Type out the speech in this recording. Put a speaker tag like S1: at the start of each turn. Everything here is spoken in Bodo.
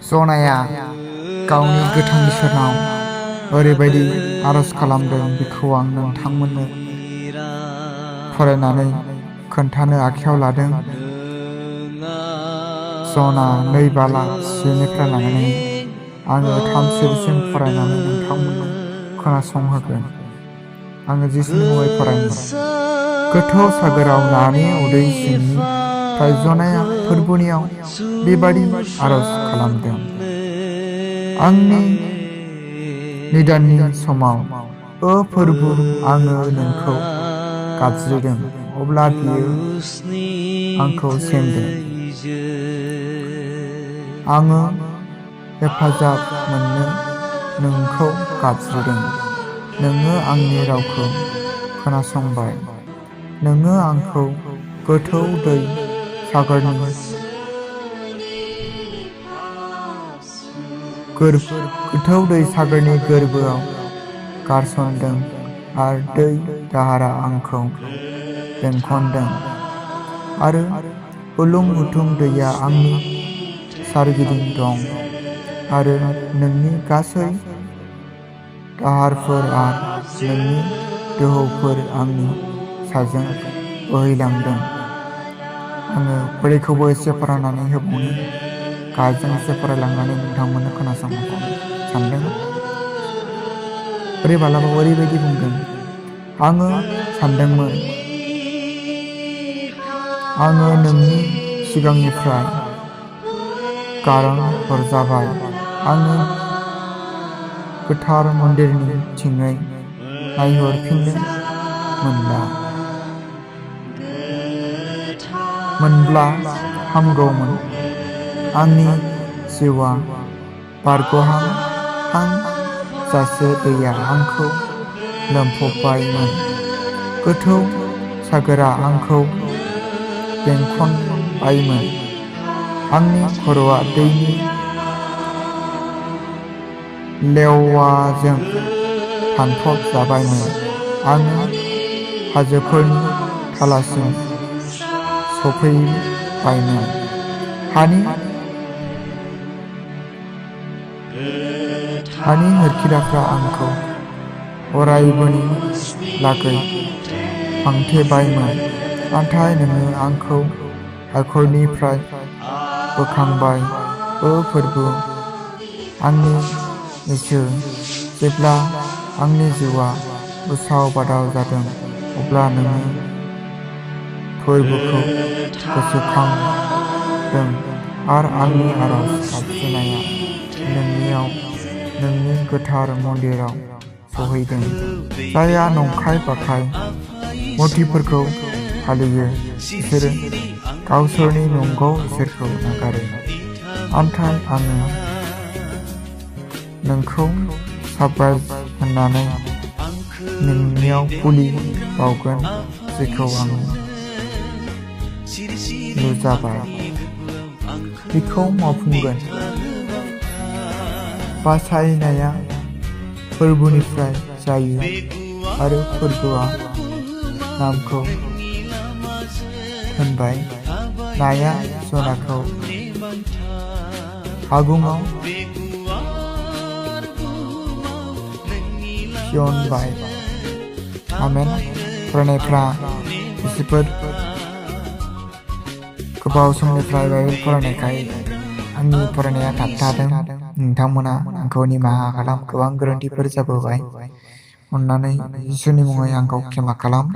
S1: जनाया गावनि गोथां इसोरनाव ओरैबायदि आरज खालामदों, बेखौ आं नोंथांमोननो फरायनानै खोन्थानो आखायाव लादों। जना 2 बाला 10निफ्राय लानानै आङो 3 फरायनानै नोंथांमोननो खोनासंहोगोन। आङो जिसुनि मुङै फरायनो। गोथौ सागोराव नानि उदै सिंनिफ्राय जनाया फोरबोनियाव बेबादि आरज खालामदों। आंनि निदाननि समाव, ओ फोरबो, आङो नोंखौ गाबज्रिदों, अब्ला बियो आंखौ सेमदों। आङो हेफाजाब मोननो नोंखौ गाबज्रिदों। नोङो आंनि रावखौ खोनासंबाय। नोङो आंखौ गोथौ दै सागरनि गोरबोआव गारसनदों आरो दै दाहारा आंखौ बेंखनदों आरो उलुं-उथुं दैया आंनि सोरगिदिं दं आरो नोंनि गासै दाहारफोर आरो नोंनि दोहौफोर आंनि साजों बोहैलांदों। आङो बोरैखौबो एसे फरायनानै होबावनो, गाहायजों एसे फरायलांनानै नोंथांमोननो खोनासंहोनो सानदों। बालाबाव ओरैबायदि बुंदों, आङो सानदोंमोन, आङो नोंनि सिगांनिफ्राय गारां हरजाबाय। आङो गोथार मन्दिरनि थिङै नायहरफिननो मोनब्ला हामगौमोन। आंनि जिउआ बारग'हां जासे दैया आंखौ लोमफबबायमोन। गोथौ सागोरा आंखौ बेंखनबायमोन। आंनि खर'आ दैनि लेवाजों फानफब जाबायमोन। आङो हाजोफोरनि थालासिम सफैबायमोन। हानि होरखिराफ्रा आंखौ अरायबोनि लागै फांथेबायमोन। नाथाय नोङो आंखौ हाखरनिफ्राय बोखांबाय, ओ फोरबो, आंनि इसोर। जेब्ला आंनि जिउआ उसाव-बादाव जादों, अब्ला नोङो फोरबोखौ गोसोखांदों आरो आंनि आरज गाबज्रिनाया नोंनि गोथार मन्दिराव सौहैदों। जायहा नंखाय-बाखाय मुर्तिफोरखौ फालियो, बिसोरो गावसोरनि नंगौ इसोरखौ नागारो। नाथाय आङो नोंखौ साबायखर होनानै नोंनियाव बोलि बावगोन, जेखौ आं लुजाबाय, बेखौ मावफुंगोन। बासायनाया फोरबोनिफ्राय जायो आरो फोरबोआ नामखौ दोनबाय। नाया जनाखौ आगुआव थिसनबाय। आमेन। फरायनायफ्रा जोबोद गोबाव समनिफ्राय बाइबेल फरायनायखाय आंनि फरायनाया थाबथादों। नोंथांमोना आंखौ निमाहा खालाम। गोबां गोरोन्थिफोर जाबोबाय। अन्नानै जिसुनि मुङै आंखौ क्षमा खालाम।